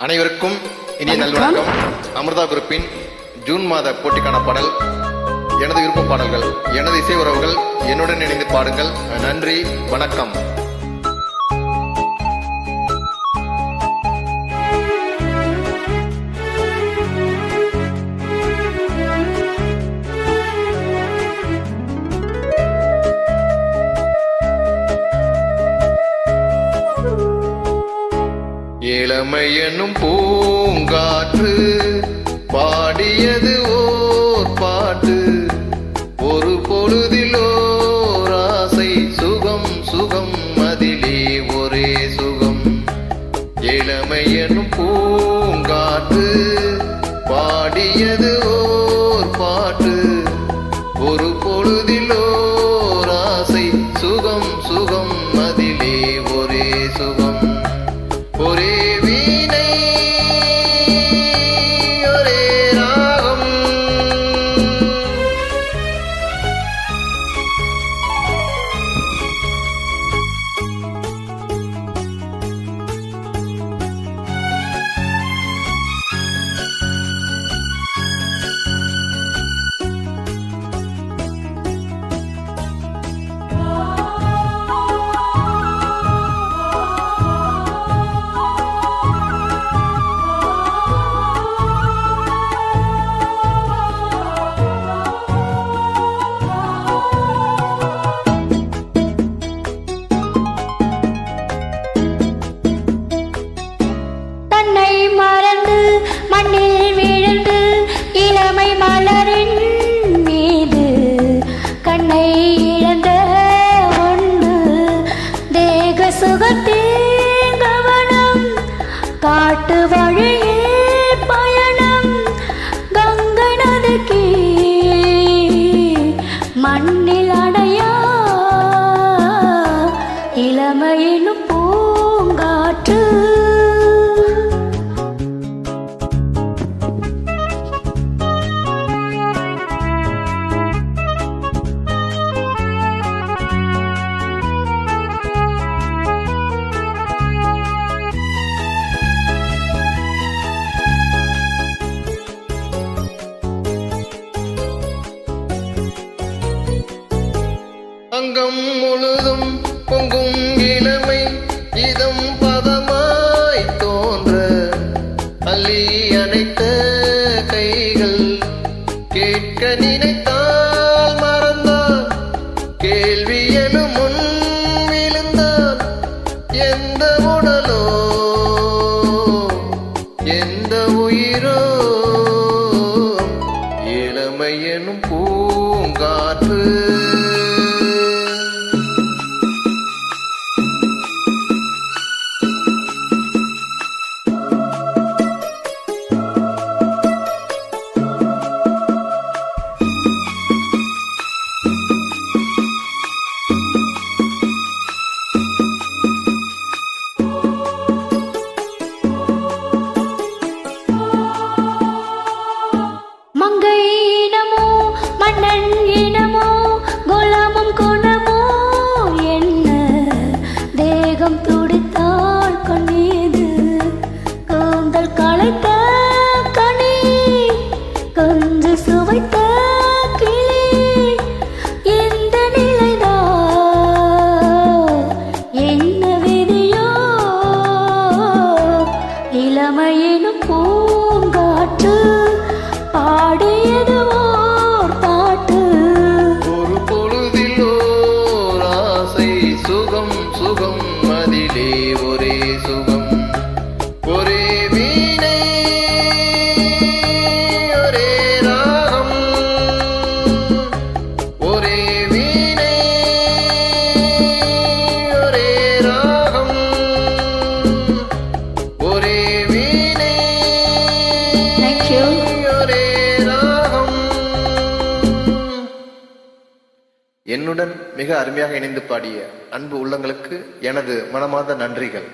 அனைவருக்கும் இனிய நல்வணக்கம். அமிர்தா குரூப்பின் ஜூன் மாத போட்டிக்கான பாடல் எனது விருப்ப பாடல்கள், எனது இசை உறவுகள் என்னுடன் இணைந்து பாடுங்கள். நன்றி, வணக்கம். இளமை என்னும் பூங்காற்று பாடியது ஓர் பாட்டு, ஒரு பொழுதில் ஓர் ஆசை, சுகம் சுகம் அதிலே ஒரே சுகம். இளமை என்னும் பூங்காற்று பாடியது ஓர் பாட்டு, ஒரு பொழுதில் ஓர் ஆசை, சுகம் சுகம் அதிலே ஒரே சுகம். ஒரே வீணை ஒரே ராகம், மண்ணில் விழுந்து இளமை மலரின் மீது கண்ணை இழந்த ஒன்று, தேக சுகத்தின் கவனம், காட்டு வழியில் பயணம், கங்கை நதிக்கு மண்ணில் அடையா இளமையின் பூங்காற்று. அங்கம் முழுதும் பொங்கும் இளமை, இதம் பதமாய் தோன்ற, அள்ளி அணைத்த கைகள், கேட்க நினைத்தால் மறந்தால், கேள்வி எனும் முன் விழுந்தால், எந்த உடலோ எந்த உயிரோ, இளமை எனும் பூங்காற்று. மங்கை இனமோ மன்னன் இனமோ குலாமும் குணமோ என்ன, தேகம் துடித்தாள் கண்ணீது, கூந்தல் களைத்த கனி, கொஞ்சு சுவைத்த கிளி, எந்த நிலைதா என்ன விதியோ, இளமையினும் பூங்காற்று பாடியது ஓர் பாட்டு, ஒரு பொழுதில் ஓர் ஆசை, சுகம் சுகம் அதிலே ஒரே சுகம். ஒரே வீணை ஒரே ராகம், ஒரே வீணை ஒரே ராகம், ஒரே வீணை ஒரே ராகம். என்னுடன் மிக அருமையாக இணைந்து பாடிய அன்பு உள்ளங்களுக்கு எனது மனமார்ந்த நன்றிகள்.